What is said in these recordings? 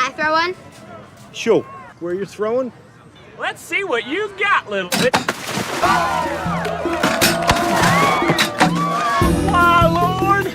I throw one? Sure. Where you're throwing? Let's see what you've got, little bit. My Lord!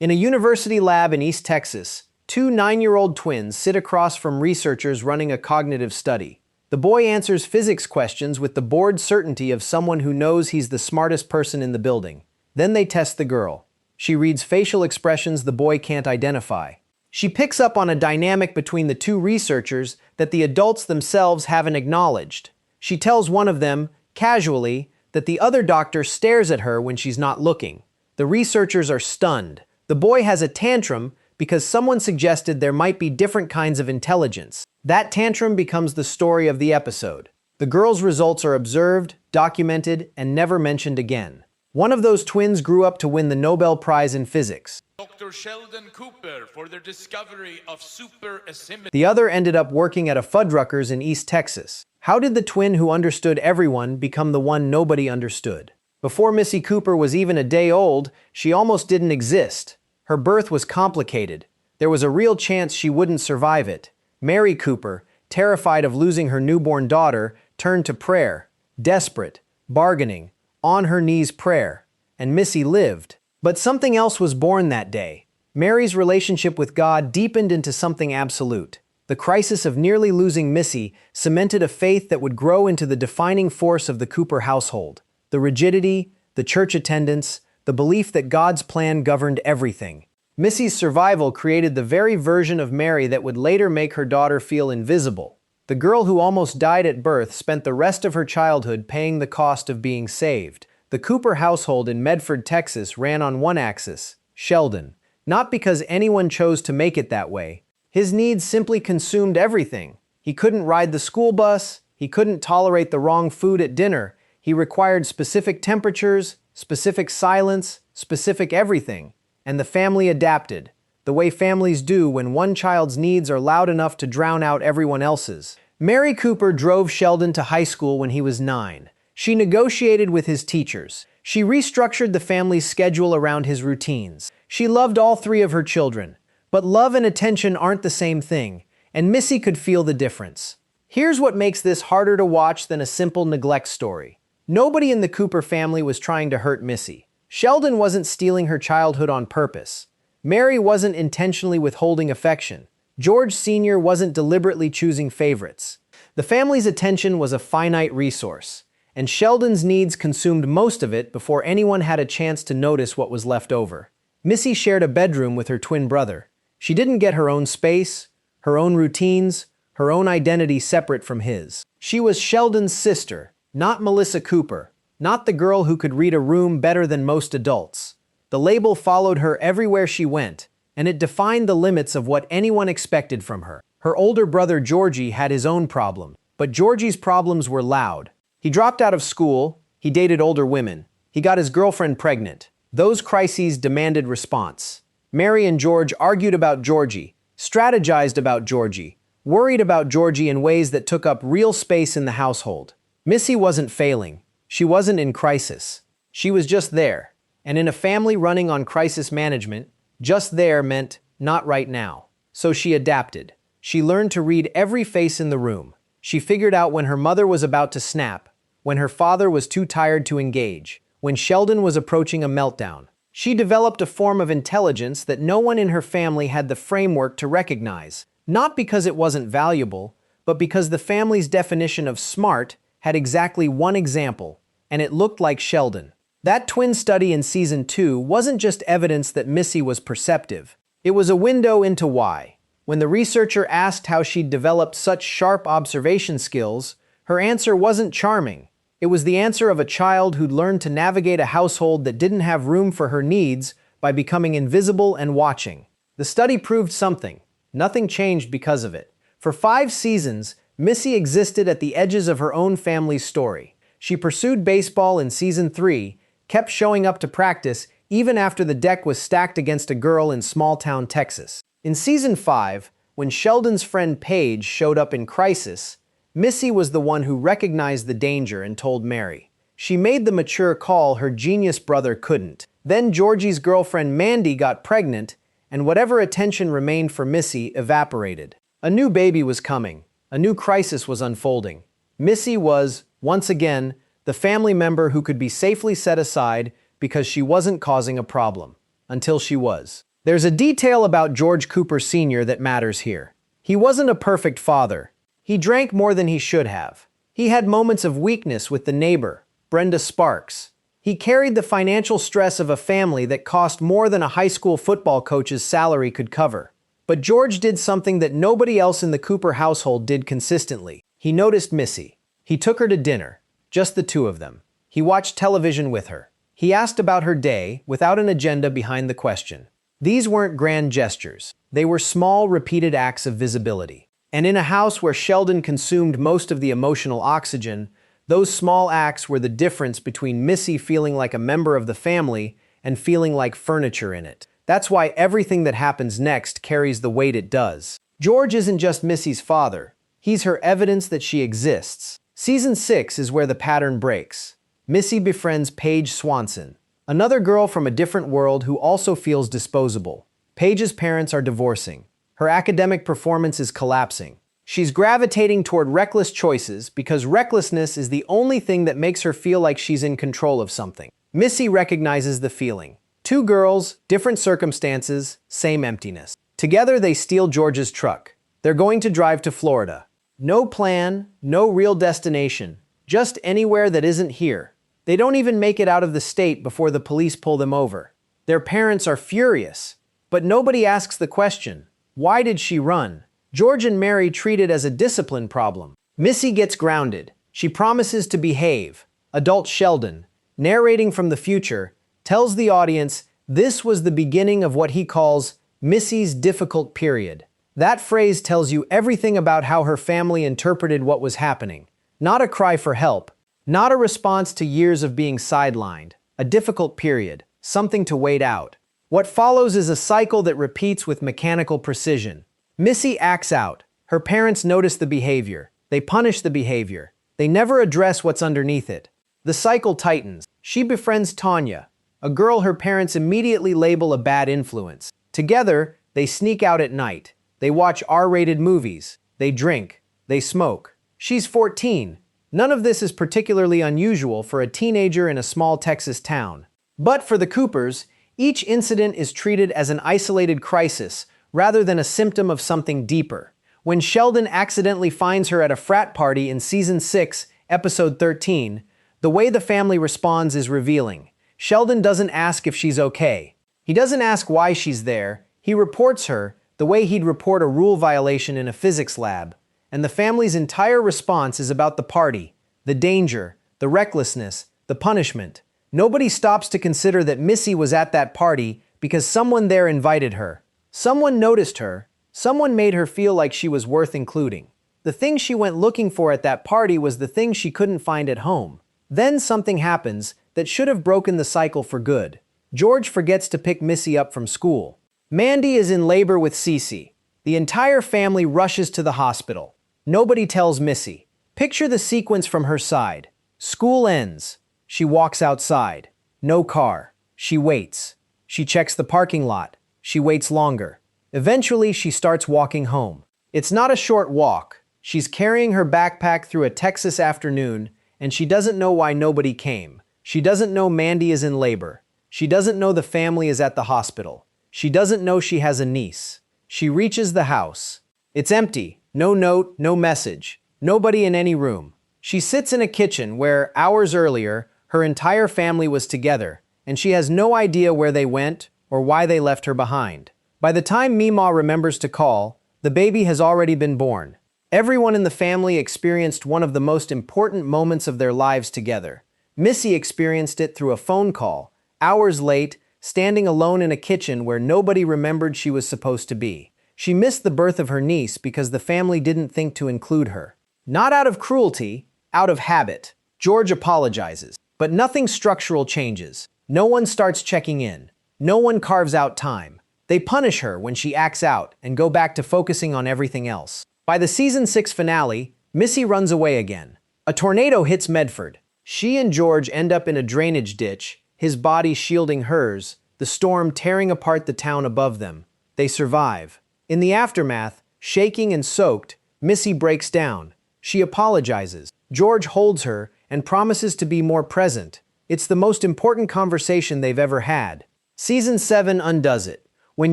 In a university lab in East Texas, two 9-year-old twins sit across from researchers running a cognitive study. The boy answers physics questions with the bored certainty of someone who knows he's the smartest person in the building. Then they test the girl. She reads facial expressions the boy can't identify. She picks up on a dynamic between the two researchers that the adults themselves haven't acknowledged. She tells one of them, casually, that the other doctor stares at her when she's not looking. The researchers are stunned. The boy has a tantrum because someone suggested there might be different kinds of intelligence. That tantrum becomes the story of the episode. The girl's results are observed, documented, and never mentioned again. One of those twins grew up to win the Nobel Prize in physics. Dr. Sheldon Cooper for their discovery of superasymmetry. The other ended up working at a Fuddruckers in East Texas. How did the twin who understood everyone become the one nobody understood? Before Missy Cooper was even a day old, she almost didn't exist. Her birth was complicated. There was a real chance she wouldn't survive it. Mary Cooper, terrified of losing her newborn daughter, turned to prayer. Desperate, bargaining, on her knees prayer. And Missy lived. But something else was born that day. Mary's relationship with God deepened into something absolute. The crisis of nearly losing Missy cemented a faith that would grow into the defining force of the Cooper household. The rigidity, the church attendance, the belief that God's plan governed everything. Missy's survival created the very version of Mary that would later make her daughter feel invisible. The girl who almost died at birth spent the rest of her childhood paying the cost of being saved. The Cooper household in Medford, Texas ran on one axis, Sheldon. Not because anyone chose to make it that way. His needs simply consumed everything. He couldn't ride the school bus. He couldn't tolerate the wrong food at dinner. He required specific temperatures, specific silence, specific everything. And the family adapted, the way families do when one child's needs are loud enough to drown out everyone else's. Mary Cooper drove Sheldon to high school when he was 9. She negotiated with his teachers. She restructured the family's schedule around his routines. She loved all 3 of her children. But love and attention aren't the same thing, and Missy could feel the difference. Here's what makes this harder to watch than a simple neglect story. Nobody in the Cooper family was trying to hurt Missy. Sheldon wasn't stealing her childhood on purpose. Mary wasn't intentionally withholding affection. George Sr. wasn't deliberately choosing favorites. The family's attention was a finite resource, and Sheldon's needs consumed most of it before anyone had a chance to notice what was left over. Missy shared a bedroom with her twin brother. She didn't get her own space, her own routines, her own identity separate from his. She was Sheldon's sister, not Melissa Cooper, not the girl who could read a room better than most adults. The label followed her everywhere she went, and it defined the limits of what anyone expected from her. Her older brother Georgie had his own problem, but Georgie's problems were loud. He dropped out of school, he dated older women, he got his girlfriend pregnant. Those crises demanded response. Mary and George argued about Georgie, strategized about Georgie, worried about Georgie in ways that took up real space in the household. Missy wasn't failing. She wasn't in crisis. She was just there. And in a family running on crisis management, just there meant not right now. So she adapted. She learned to read every face in the room. She figured out when her mother was about to snap, when her father was too tired to engage, when Sheldon was approaching a meltdown. She developed a form of intelligence that no one in her family had the framework to recognize, not because it wasn't valuable, but because the family's definition of smart had exactly one example, and it looked like Sheldon. That twin study in season 2 wasn't just evidence that Missy was perceptive. It was a window into why. When the researcher asked how she'd developed such sharp observation skills, her answer wasn't charming. It was the answer of a child who'd learned to navigate a household that didn't have room for her needs by becoming invisible and watching. The study proved something. Nothing changed because of it. For 5 seasons, Missy existed at the edges of her own family's story. She pursued baseball in season 3, kept showing up to practice even after the deck was stacked against a girl in small-town Texas. In season 5, when Sheldon's friend Paige showed up in crisis, Missy was the one who recognized the danger and told Mary. She made the mature call her genius brother couldn't. Then Georgie's girlfriend Mandy got pregnant, and whatever attention remained for Missy evaporated. A new baby was coming. A new crisis was unfolding. Missy was, once again, the family member who could be safely set aside because she wasn't causing a problem. Until she was. There's a detail about George Cooper Sr. that matters here. He wasn't a perfect father. He drank more than he should have. He had moments of weakness with the neighbor, Brenda Sparks. He carried the financial stress of a family that cost more than a high school football coach's salary could cover. But George did something that nobody else in the Cooper household did consistently. He noticed Missy. He took her to dinner, just the two of them. He watched television with her. He asked about her day without an agenda behind the question. These weren't grand gestures. They were small, repeated acts of visibility. And in a house where Sheldon consumed most of the emotional oxygen, those small acts were the difference between Missy feeling like a member of the family and feeling like furniture in it. That's why everything that happens next carries the weight it does. George isn't just Missy's father. He's her evidence that she exists. Season 6 is where the pattern breaks. Missy befriends Paige Swanson, another girl from a different world who also feels disposable. Paige's parents are divorcing. Her academic performance is collapsing. She's gravitating toward reckless choices because recklessness is the only thing that makes her feel like she's in control of something. Missy recognizes the feeling. Two girls, different circumstances, same emptiness. Together they steal George's truck. They're going to drive to Florida. No plan, no real destination, just anywhere that isn't here. They don't even make it out of the state before the police pull them over. Their parents are furious, but nobody asks the question, why did she run? George and Mary treat it as a discipline problem. Missy gets grounded. She promises to behave. Adult Sheldon, narrating from the future, tells the audience this was the beginning of what he calls Missy's difficult period. That phrase tells you everything about how her family interpreted what was happening. Not a cry for help, not a response to years of being sidelined, a difficult period, something to wait out. What follows is a cycle that repeats with mechanical precision. Missy acts out. Her parents notice the behavior. They punish the behavior. They never address what's underneath it. The cycle tightens. She befriends Tanya, a girl her parents immediately label a bad influence. Together, they sneak out at night. They watch R-rated movies. They drink. They smoke. She's 14. None of this is particularly unusual for a teenager in a small Texas town. But for the Coopers, each incident is treated as an isolated crisis rather than a symptom of something deeper. When Sheldon accidentally finds her at a frat party in Season 6, Episode 13, the way the family responds is revealing. Sheldon doesn't ask if she's okay. He doesn't ask why she's there. He reports her the way he'd report a rule violation in a physics lab. And the family's entire response is about the party, the danger, the recklessness, the punishment. Nobody stops to consider that Missy was at that party because someone there invited her. Someone noticed her. Someone made her feel like she was worth including. The thing she went looking for at that party was the thing she couldn't find at home. Then something happens that should have broken the cycle for good. George forgets to pick Missy up from school. Mandy is in labor with Cece. The entire family rushes to the hospital. Nobody tells Missy. Picture the sequence from her side. School ends. She walks outside. No car. She waits. She checks the parking lot. She waits longer. Eventually, she starts walking home. It's not a short walk. She's carrying her backpack through a Texas afternoon, and she doesn't know why nobody came. She doesn't know Mandy is in labor. She doesn't know the family is at the hospital. She doesn't know she has a niece. She reaches the house. It's empty. No note, no message. Nobody in any room. She sits in a kitchen where, hours earlier, her entire family was together, and she has no idea where they went or why they left her behind. By the time Meemaw remembers to call, the baby has already been born. Everyone in the family experienced one of the most important moments of their lives together. Missy experienced it through a phone call, hours late, standing alone in a kitchen where nobody remembered she was supposed to be. She missed the birth of her niece because the family didn't think to include her. Not out of cruelty, out of habit. George apologizes, but nothing structural changes. No one starts checking in. No one carves out time. They punish her when she acts out and go back to focusing on everything else. By the Season 6 finale, Missy runs away again. A tornado hits Medford. She and George end up in a drainage ditch, his body shielding hers, the storm tearing apart the town above them. They survive. In the aftermath, shaking and soaked, Missy breaks down. She apologizes. George holds her and promises to be more present. It's the most important conversation they've ever had. Season 7 undoes it. When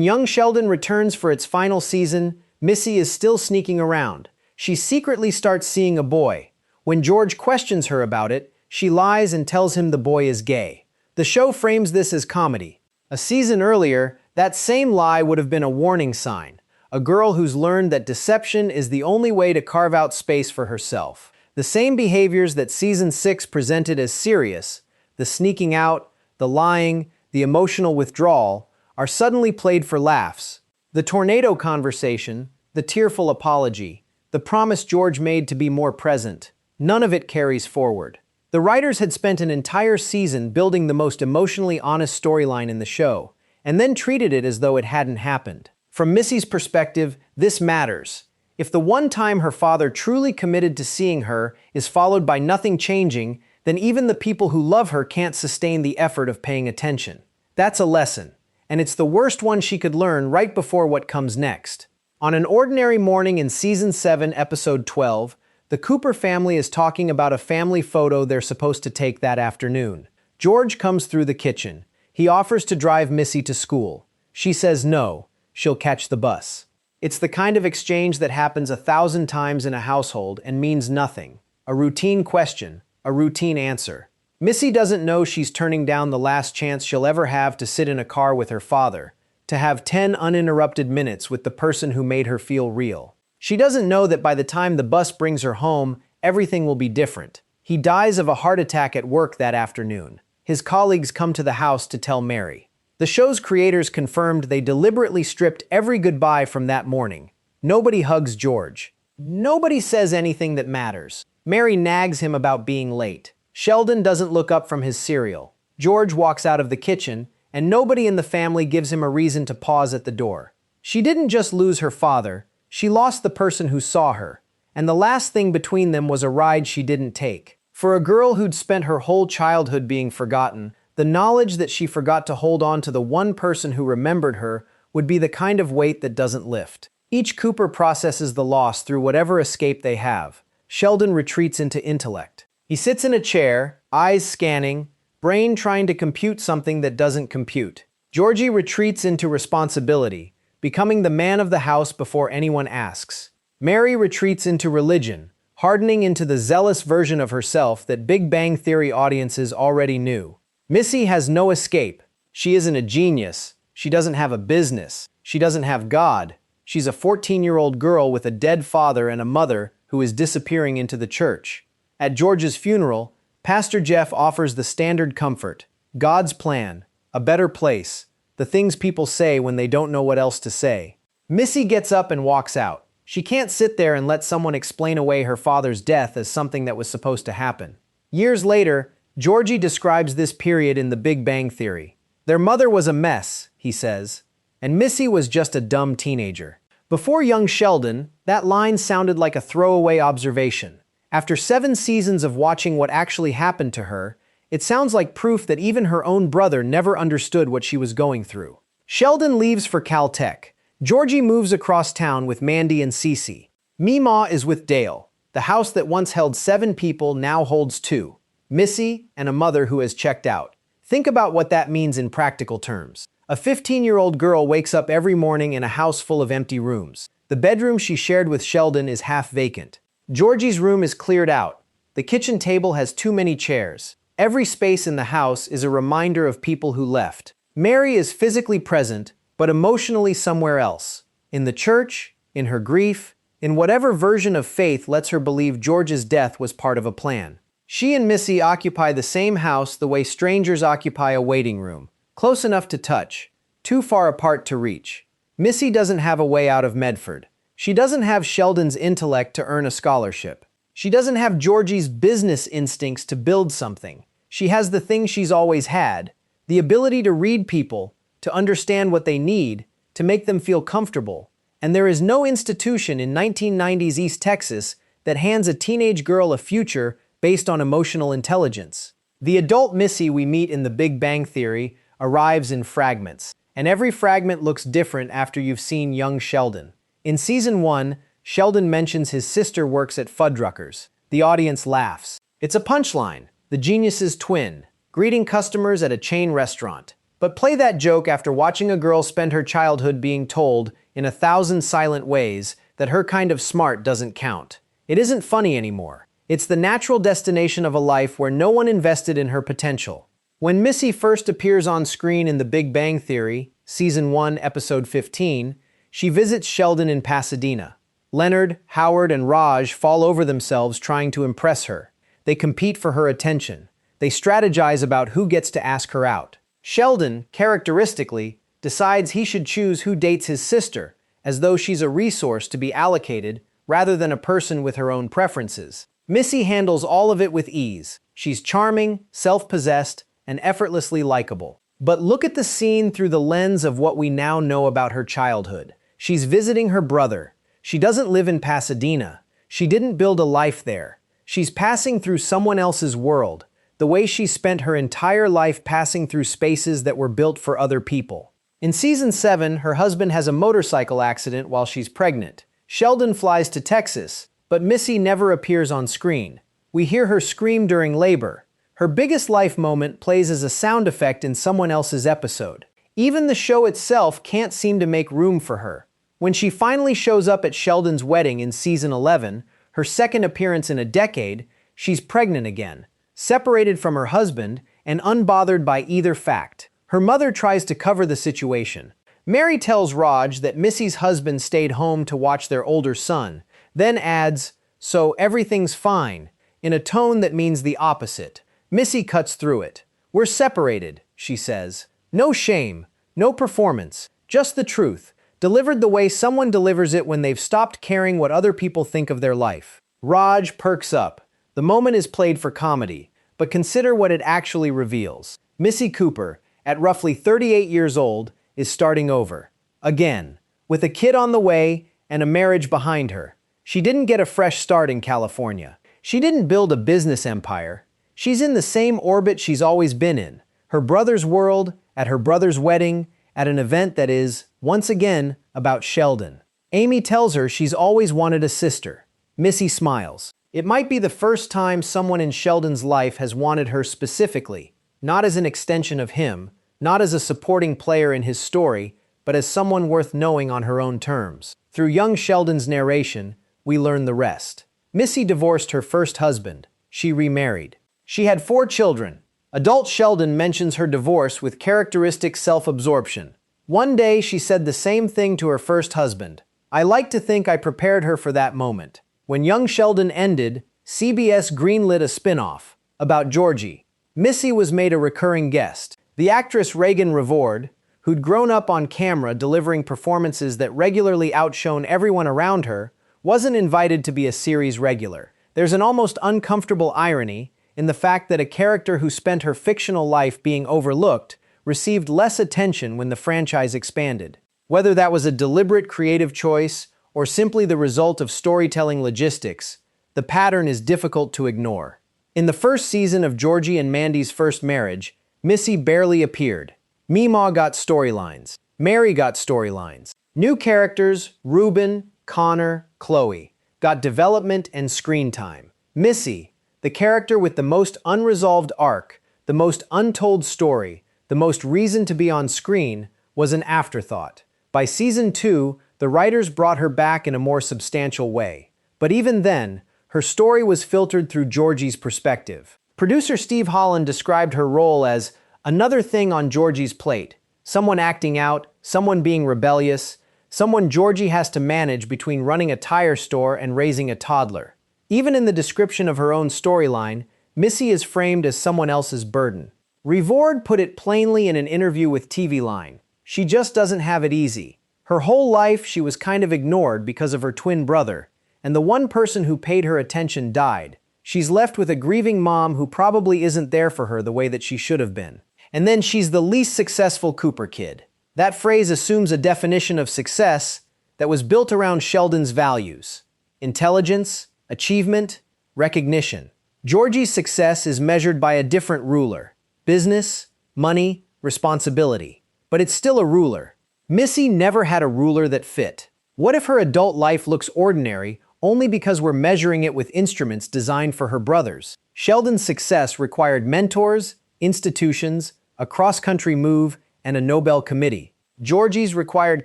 Young Sheldon returns for its final season, Missy is still sneaking around. She secretly starts seeing a boy. When George questions her about it, she lies and tells him the boy is gay. The show frames this as comedy. A season earlier, that same lie would have been a warning sign. A girl who's learned that deception is the only way to carve out space for herself. The same behaviors that Season 6 presented as serious, the sneaking out, the lying, the emotional withdrawal, are suddenly played for laughs. The tornado conversation, the tearful apology, the promise George made to be more present, none of it carries forward. The writers had spent an entire season building the most emotionally honest storyline in the show, and then treated it as though it hadn't happened. From Missy's perspective, this matters. If the one time her father truly committed to seeing her is followed by nothing changing, then even the people who love her can't sustain the effort of paying attention. That's a lesson, and it's the worst one she could learn right before what comes next. On an ordinary morning in Season 7, Episode 12, the Cooper family is talking about a family photo they're supposed to take that afternoon. George comes through the kitchen. He offers to drive Missy to school. She says no, she'll catch the bus. It's the kind of exchange that happens 1,000 times in a household and means nothing. A routine question, a routine answer. Missy doesn't know she's turning down the last chance she'll ever have to sit in a car with her father, to have 10 uninterrupted minutes with the person who made her feel real. She doesn't know that by the time the bus brings her home, everything will be different. He dies of a heart attack at work that afternoon. His colleagues come to the house to tell Mary. The show's creators confirmed they deliberately stripped every goodbye from that morning. Nobody hugs George. Nobody says anything that matters. Mary nags him about being late. Sheldon doesn't look up from his cereal. George walks out of the kitchen, and nobody in the family gives him a reason to pause at the door. She didn't just lose her father, she lost the person who saw her, and the last thing between them was a ride she didn't take. For a girl who'd spent her whole childhood being forgotten, the knowledge that she forgot to hold on to the one person who remembered her would be the kind of weight that doesn't lift. Each Cooper processes the loss through whatever escape they have. Sheldon retreats into intellect. He sits in a chair, eyes scanning, brain trying to compute something that doesn't compute. Georgie retreats into responsibility, becoming the man of the house before anyone asks. Mary retreats into religion, hardening into the zealous version of herself that Big Bang Theory audiences already knew. Missy has no escape. She isn't a genius. She doesn't have a business. She doesn't have God. She's a 14-year-old girl with a dead father and a mother who is disappearing into the church. At George's funeral, Pastor Jeff offers the standard comfort, God's plan, a better place, the things people say when they don't know what else to say. Missy gets up and walks out. She can't sit there and let someone explain away her father's death as something that was supposed to happen. Years later, Georgie describes this period in The Big Bang Theory. Their mother was a mess, he says, and Missy was just a dumb teenager. Before Young Sheldon, that line sounded like a throwaway observation. After 7 seasons of watching what actually happened to her, it sounds like proof that even her own brother never understood what she was going through. Sheldon leaves for Caltech. Georgie moves across town with Mandy and Cece. Meemaw is with Dale. The house that once held 7 people now holds 2. Missy and a mother who has checked out. Think about what that means in practical terms. A 15-year-old girl wakes up every morning in a house full of empty rooms. The bedroom she shared with Sheldon is half vacant. Georgie's room is cleared out. The kitchen table has too many chairs. Every space in the house is a reminder of people who left. Mary is physically present, but emotionally somewhere else. In the church, in her grief, in whatever version of faith lets her believe George's death was part of a plan. She and Missy occupy the same house the way strangers occupy a waiting room. Close enough to touch, too far apart to reach. Missy doesn't have a way out of Medford. She doesn't have Sheldon's intellect to earn a scholarship. She doesn't have Georgie's business instincts to build something. She has the thing she's always had, the ability to read people, to understand what they need, to make them feel comfortable. And there is no institution in 1990s East Texas that hands a teenage girl a future based on emotional intelligence. The adult Missy we meet in The Big Bang Theory arrives in fragments. and every fragment looks different after you've seen Young Sheldon. In Season 1, Sheldon mentions his sister works at Fuddruckers. The audience laughs. It's a punchline, the genius's twin, greeting customers at a chain restaurant. But play that joke after watching a girl spend her childhood being told, in 1,000 silent ways, that her kind of smart doesn't count. It isn't funny anymore. It's the natural destination of a life where no one invested in her potential. When Missy first appears on screen in The Big Bang Theory, Season 1, Episode 15, she visits Sheldon in Pasadena. Leonard, Howard, and Raj fall over themselves trying to impress her. They compete for her attention. They strategize about who gets to ask her out. Sheldon, characteristically, decides he should choose who dates his sister, as though she's a resource to be allocated rather than a person with her own preferences. Missy handles all of it with ease. She's charming, self-possessed, and effortlessly likable. But look at the scene through the lens of what we now know about her childhood. She's visiting her brother. She doesn't live in Pasadena. She didn't build a life there. She's passing through someone else's world, the way she spent her entire life passing through spaces that were built for other people. In Season 7, her husband has a motorcycle accident while she's pregnant. Sheldon flies to Texas, but Missy never appears on screen. We hear her scream during labor. Her biggest life moment plays as a sound effect in someone else's episode. Even the show itself can't seem to make room for her. When she finally shows up at Sheldon's wedding in Season 11, her second appearance in a decade, she's pregnant again, separated from her husband and unbothered by either fact. Her mother tries to cover the situation. Mary tells Raj that Missy's husband stayed home to watch their older son, then adds, "So everything's fine," in a tone that means the opposite. Missy cuts through it. "We're separated," she says. No shame, no performance, just the truth, delivered the way someone delivers it when they've stopped caring what other people think of their life. Raj perks up. The moment is played for comedy, but consider what it actually reveals. Missy Cooper, at roughly 38 years old, is starting over. Again, with a kid on the way and a marriage behind her. She didn't get a fresh start in California. She didn't build a business empire. She's in the same orbit she's always been in. Her brother's world, at her brother's wedding, at an event that is, once again, about Sheldon. Amy tells her she's always wanted a sister. Missy smiles. It might be the first time someone in Sheldon's life has wanted her specifically, not as an extension of him, not as a supporting player in his story, but as someone worth knowing on her own terms. Through young Sheldon's narration, we learn the rest. Missy divorced her first husband. She remarried. She had 4 children. Adult Sheldon mentions her divorce with characteristic self-absorption. One day, she said the same thing to her first husband. I like to think I prepared her for that moment. When Young Sheldon ended, CBS greenlit a spin-off about Georgie. Missy was made a recurring guest. The actress Reagan Revord, who'd grown up on camera delivering performances that regularly outshone everyone around her, wasn't invited to be a series regular. There's an almost uncomfortable irony in the fact that a character who spent her fictional life being overlooked received less attention when the franchise expanded. Whether that was a deliberate creative choice or simply the result of storytelling logistics, the pattern is difficult to ignore. In the first season of Georgie and Mandy's first marriage, Missy barely appeared. Meemaw got storylines. Mary got storylines. New characters, Reuben, Connor, Chloe, got development and screen time. Missy, the character with the most unresolved arc, the most untold story, the most reason to be on screen, was an afterthought. By Season 2, the writers brought her back in a more substantial way. But even then, her story was filtered through Georgie's perspective. Producer Steve Holland described her role as another thing on Georgie's plate, someone acting out, someone being rebellious, someone Georgie has to manage between running a tire store and raising a toddler. Even in the description of her own storyline, Missy is framed as someone else's burden. Revord put it plainly in an interview with TV Line. She just doesn't have it easy. Her whole life she was kind of ignored because of her twin brother, and the one person who paid her attention died. She's left with a grieving mom who probably isn't there for her the way that she should have been. And then she's the least successful Cooper kid. That phrase assumes a definition of success that was built around Sheldon's values: intelligence, achievement, recognition. Georgie's success is measured by a different ruler: business, money, responsibility. but it's still a ruler. Missy never had a ruler that fit. What if her adult life looks ordinary only because we're measuring it with instruments designed for her brothers? Sheldon's success required mentors, institutions, a cross-country move, and a Nobel committee. Georgie's required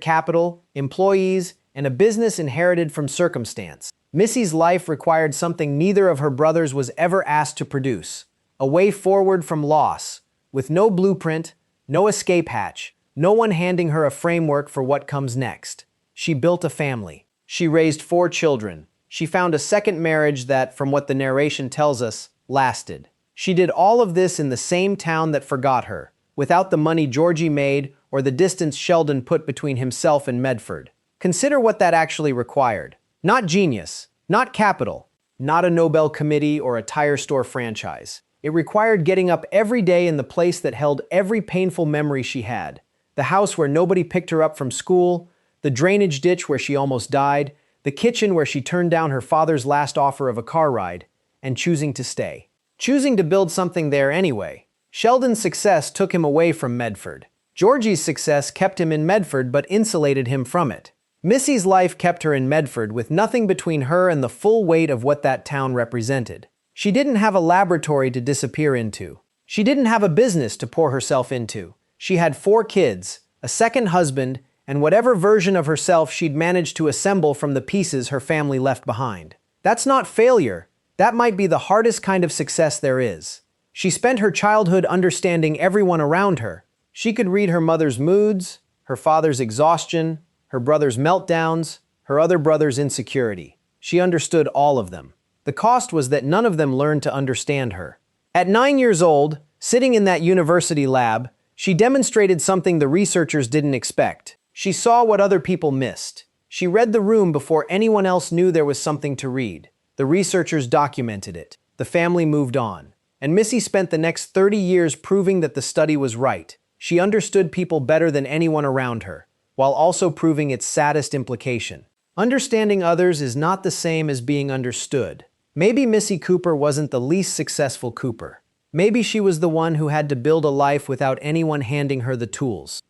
capital, employees, and a business inherited from circumstance. Missy's life required something neither of her brothers was ever asked to produce: a way forward from loss, with no blueprint, no escape hatch, no one handing her a framework for what comes next. She built a family. She raised 4 children. She found a second marriage that, from what the narration tells us, lasted. She did all of this in the same town that forgot her, without the money Georgie made or the distance Sheldon put between himself and Medford. Consider what that actually required. Not genius, not capital, not a Nobel committee or a tire store franchise. It required getting up every day in the place that held every painful memory she had. The house where nobody picked her up from school, the drainage ditch where she almost died, the kitchen where she turned down her father's last offer of a car ride, and choosing to stay. Choosing to build something there anyway. Sheldon's success took him away from Medford. Georgie's success kept him in Medford but insulated him from it. Missy's life kept her in Medford with nothing between her and the full weight of what that town represented. She didn't have a laboratory to disappear into. She didn't have a business to pour herself into. She had 4 kids, a second husband, and whatever version of herself she'd managed to assemble from the pieces her family left behind. That's not failure. That might be the hardest kind of success there is. She spent her childhood understanding everyone around her. She could read her mother's moods, her father's exhaustion, her brother's meltdowns, her other brother's insecurity. She understood all of them. The cost was that none of them learned to understand her. At 9 years old, sitting in that university lab, she demonstrated something the researchers didn't expect. She saw what other people missed. She read the room before anyone else knew there was something to read. The researchers documented it. The family moved on. And Missy spent the next 30 years proving that the study was right. She understood people better than anyone around her, while also proving its saddest implication. Understanding others is not the same as being understood. Maybe Missy Cooper wasn't the least successful Cooper. Maybe she was the one who had to build a life without anyone handing her the tools.